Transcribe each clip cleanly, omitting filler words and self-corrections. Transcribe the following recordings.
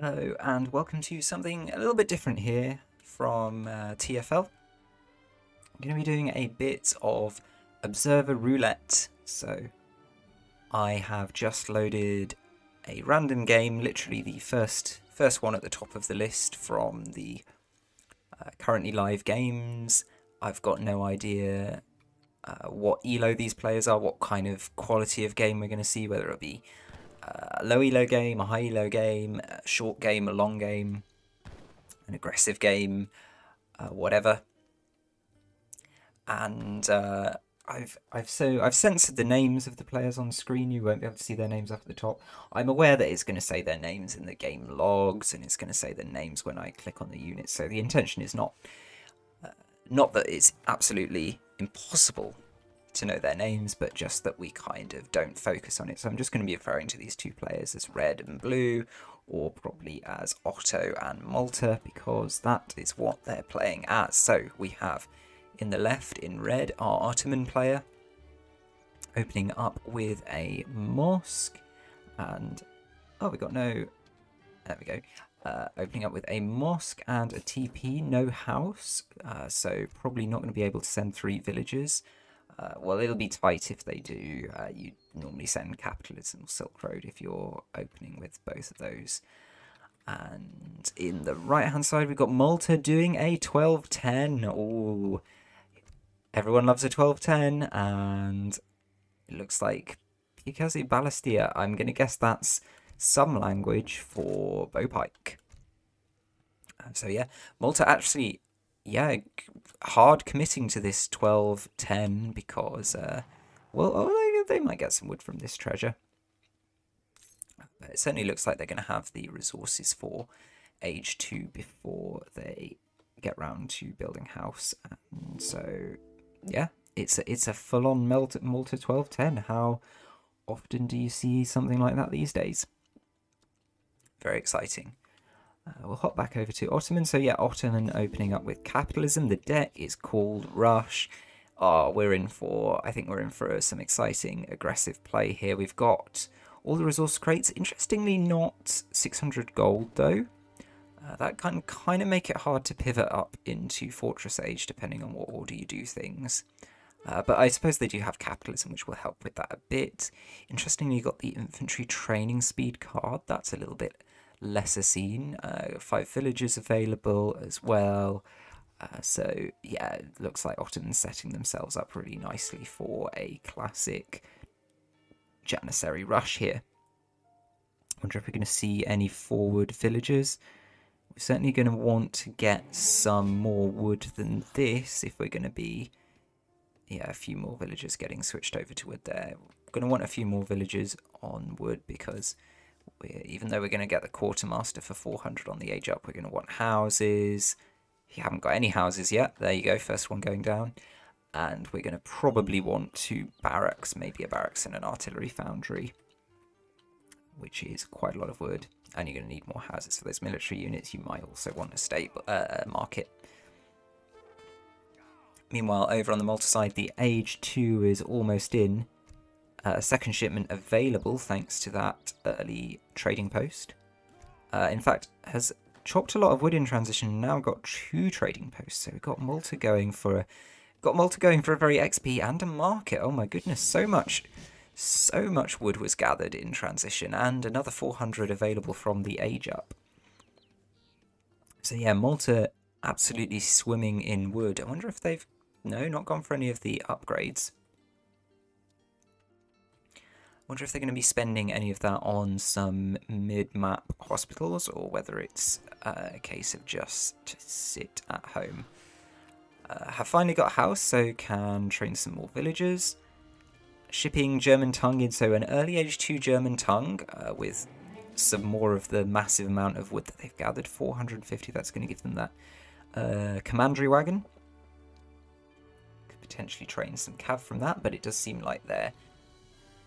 Hello, and welcome to something a little bit different here from TFL. I'm going to be doing a bit of Observer Roulette. So, I have just loaded a random game, literally the first one at the top of the list from the currently live games. I've got no idea what elo these players are, what kind of quality of game we're going to see, whether it'll be a low elo game, a high elo game, a short game, a long game, an aggressive game, whatever. And I've censored the names of the players on screen. You won't be able to see their names up at the top. I'm aware that it's going to say their names in the game logs, and it's going to say their names when I click on the units. So the intention is not that it's absolutely impossible to know their names, but just that we kind of don't focus on it. So I'm just going to be referring to these two players as red and blue, or probably as Otto and Malta, because that is what they're playing as. So we have in the left, in red, our Ottoman player, opening up with a mosque, and oh, we got no, there we go. Opening up with a mosque and a TP, no house, so probably not going to be able to send 3 villagers. Well, it'll be tight if they do. You normally send Capitalism or Silk Road if you're opening with both of those. And in the right-hand side, we've got Malta doing a 12-10. Oh, everyone loves a 12-10, and it looks like Picasi Ballastia. I'm going to guess that's some language for bowpike. So yeah, Malta actually, yeah, hard committing to this 12-10 because, well, oh, they might get some wood from this treasure. But it certainly looks like they're going to have the resources for age 2 before they get round to building house. And so, yeah, it's a full-on Malta 12-10. How often do you see something like that these days? Very exciting. We'll hop back over to Ottoman. So yeah, Ottoman opening up with Capitalism. The deck is called Rush. Oh, I think we're in for some exciting aggressive play here. We've got all the resource crates. Interestingly, not 600 gold though. That can kind of make it hard to pivot up into Fortress Age depending on what order you do things. But I suppose they do have Capitalism, which will help with that a bit. Interestingly, you got the Infantry Training Speed card. That's a little bit lesser seen. 5 villagers available as well. So yeah, it looks like Ottoman's setting themselves up really nicely for a classic Janissary rush here. Wonder if we're going to see any forward villagers. We're certainly going to want to get some more wood than this if we're going to be, yeah, a few more villagers getting switched over to wood there. We're going to want a few more villagers on wood because even though we're going to get the quartermaster for 400 on the age up, we're going to want houses. You haven't got any houses yet. There you go, first one going down. And we're going to probably want 2 barracks, maybe a barracks and an artillery foundry, which is quite a lot of wood. And you're going to need more houses for those military units. You might also want a stable market. Meanwhile, over on the Malta side, the age 2 is almost in. Second shipment available thanks to that early trading post. In fact, has chopped a lot of wood in transition. Now got 2 trading posts. So we've got Malta going for a very XP and a market. Oh my goodness, so much wood was gathered in transition, and another 400 available from the age up. So yeah, Malta absolutely swimming in wood. I wonder if they've not gone for any of the upgrades. Wonder if they're going to be spending any of that on some mid-map hospitals, or whether it's a case of just sit at home. Have finally got a house, so can train some more villagers. Shipping German tongue in, so an early age 2 German tongue with some more of the massive amount of wood that they've gathered. 450, that's going to give them that commandery wagon. Could potentially train some cav from that, but it does seem like they're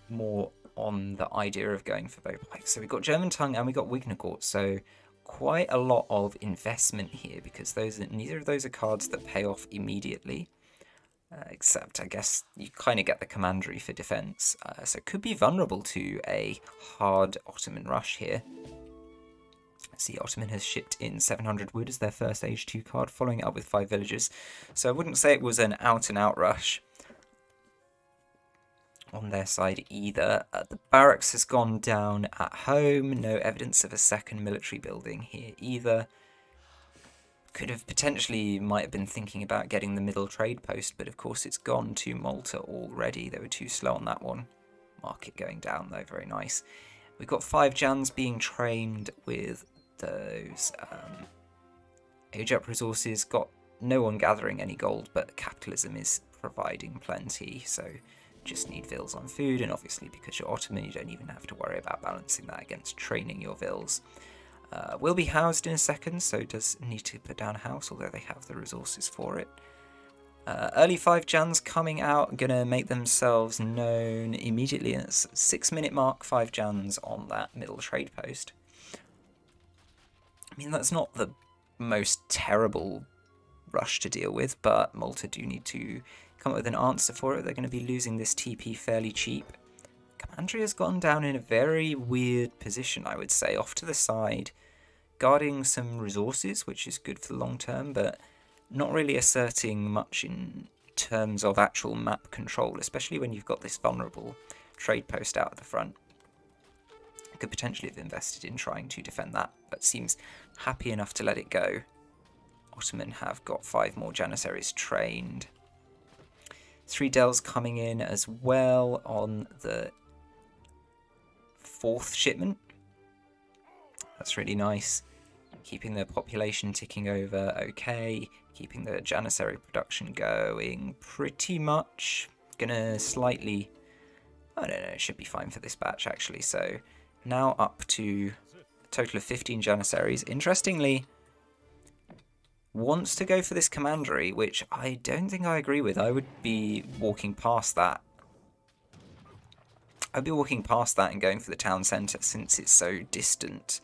more on the idea of going for bowpike. So we've got German tongue and we've got Wignagort, so quite a lot of investment here because neither of those are cards that pay off immediately. Except, I guess, you kind of get the commandery for defense, so it could be vulnerable to a hard Ottoman rush here. See, Ottoman has shipped in 700 wood as their first Age 2 card, following it up with 5 villagers. So I wouldn't say it was an out-and-out rush on their side either. The barracks has gone down at home. No evidence of a second military building here either. Could have potentially might have been thinking about getting the middle trade post, but of course it's gone to Malta already. They were too slow on that one. Market going down though, very nice. We've got 5 Jans being trained with those age up resources. Got no one gathering any gold, but capitalism is providing plenty, so just need vills on food, and obviously because you're Ottoman you don't even have to worry about balancing that against training your vills. Will be housed in a second, so does need to put down a house, although they have the resources for it. Early 5 Jans coming out, gonna make themselves known immediately. It's 6-minute mark, 5 Jans on that middle trade post. I mean, that's not the most terrible rush to deal with, but Malta do need to come up with an answer for it. They're going to be losing this TP fairly cheap. Comandria's gone down in a very weird position, I would say, off to the side, guarding some resources, which is good for the long term, but not really asserting much in terms of actual map control, especially when you've got this vulnerable trade post out at the front. Could potentially have invested in trying to defend that, but seems happy enough to let it go. Ottoman have got 5 more Janissaries trained. 3 Dells coming in as well on the 4th shipment. That's really nice. Keeping the population ticking over okay. Keeping the Janissary production going pretty much. Gonna slightly... I don't know, it should be fine for this batch actually. So now up to a total of 15 Janissaries. Interestingly, wants to go for this commandery, which I don't think I agree with. I would be walking past that. I'd be walking past that and going for the town centre since it's so distant.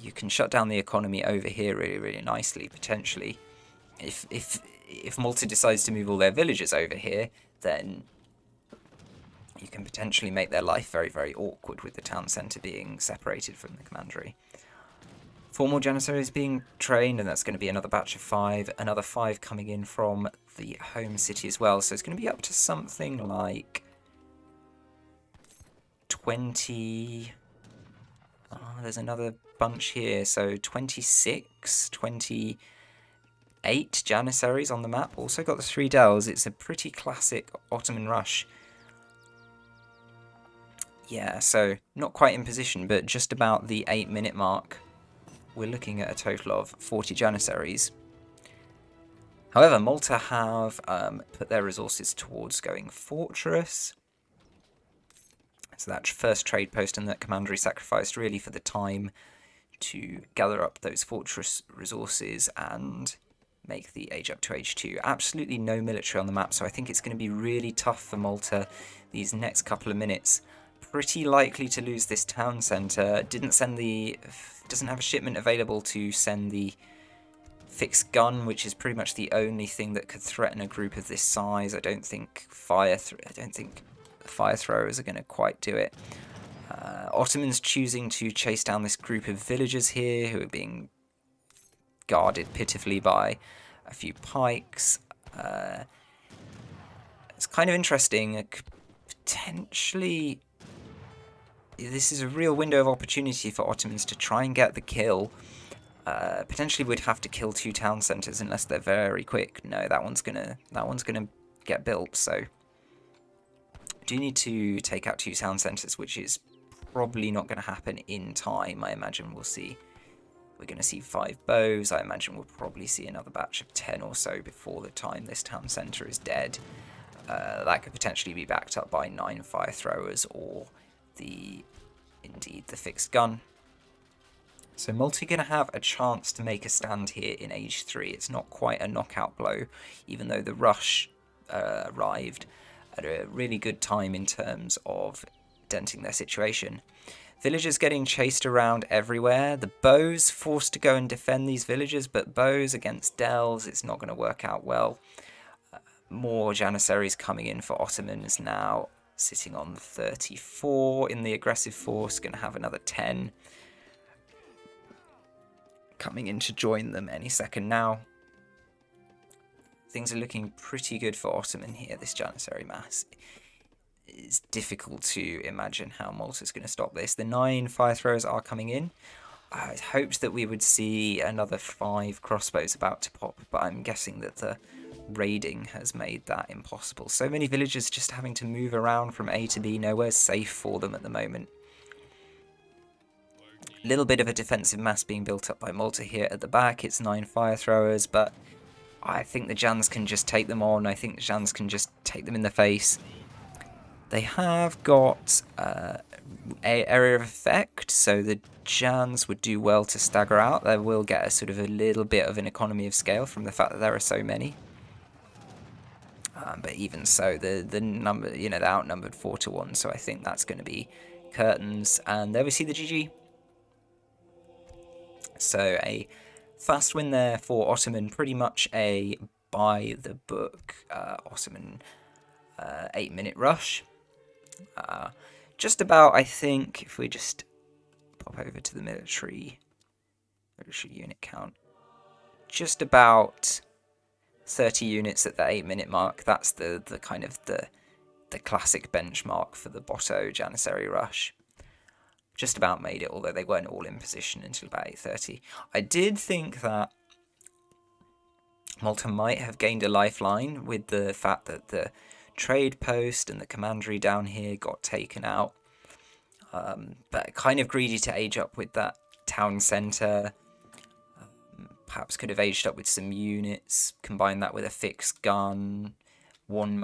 You can shut down the economy over here really, really nicely, potentially. If Malta decides to move all their villagers over here, then you can potentially make their life very, very awkward with the town centre being separated from the commandery. 4 more Janissaries being trained, and that's going to be another batch of 5. Another 5 coming in from the home city as well. So it's going to be up to something like 20... Oh, there's another bunch here. So 26, 28 Janissaries on the map. Also got the 3 Dells. It's a pretty classic Ottoman rush. Yeah, so not quite in position, but just about the 8-minute mark. We're looking at a total of 40 Janissaries. However, Malta have put their resources towards going fortress. So that first trade post and that commandery sacrificed really for the time to gather up those fortress resources and make the age up to age 2. Absolutely no military on the map, so I think it's going to be really tough for Malta these next couple of minutes. Pretty likely to lose this town centre. Doesn't have a shipment available to send the fixed gun, which is pretty much the only thing that could threaten a group of this size. I don't think fire throwers are going to quite do it. Ottomans choosing to chase down this group of villagers here who are being guarded pitifully by a few pikes. It's kind of interesting. Potentially, this is a real window of opportunity for Ottomans to try and get the kill. Potentially would have to kill 2 town centres unless they're very quick. No, that one's gonna get built, so do need to take out 2 town centres, which is probably not going to happen in time. I imagine we're going to see 5 bows. I imagine we'll probably see another batch of 10 or so before the time this town centre is dead. That could potentially be backed up by 9 fire throwers or indeed the fixed gun. So Malta going to have a chance to make a stand here in age 3. It's not quite a knockout blow, even though the rush arrived at a really good time in terms of denting their situation. Villagers getting chased around everywhere. The bows forced to go and defend these villagers, but bows against Dells, it's not going to work out well. More Janissaries coming in for Ottomans now, sitting on 34 in the aggressive force, going to have another 10. coming in to join them any second now. Things are looking pretty good for Ottoman here, this Janissary mass. It's difficult to imagine how Malta's going to stop this. The 9 fire throwers are coming in. I hoped that we would see another 5 crossbows about to pop, but I'm guessing that the raiding has made that impossible. So many villagers just having to move around from A to B, nowhere's safe for them at the moment. A little bit of a defensive mass being built up by Malta here at the back. It's 9 fire throwers, but I think the Jans can just take them on. I think the Jans can just take them in the face. They have got area of effect, so the Jans would do well to stagger out. They will get a sort of a little bit of an economy of scale from the fact that there are so many. But even so, the number, you know, they're outnumbered 4-1, so I think that's going to be curtains. And there we see the GG. So a fast win there for Ottoman, pretty much a by the book Ottoman 8-minute rush. Just about, I think, if we just pop over to the military unit count, just about 30 units at the 8-minute mark. That's the kind of the classic benchmark for the Botto Janissary rush. Just about made it, although they weren't all in position until about 8:30. I did think that Malta might have gained a lifeline with the fact that the trade post and the commandery down here got taken out. But kind of greedy to age up with that town centre. Perhaps could have aged up with some units, combine that with a fixed gun, one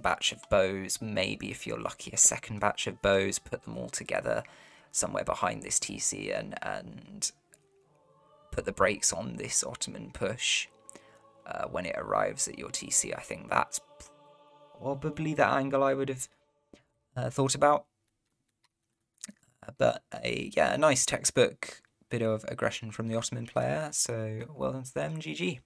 batch of bows, maybe if you're lucky a second batch of bows, put them all together somewhere behind this TC and put the brakes on this Ottoman push when it arrives at your TC. I think that's probably the angle I would have thought about. But yeah, a nice textbook bit of aggression from the Ottoman player, so well done to them, GG.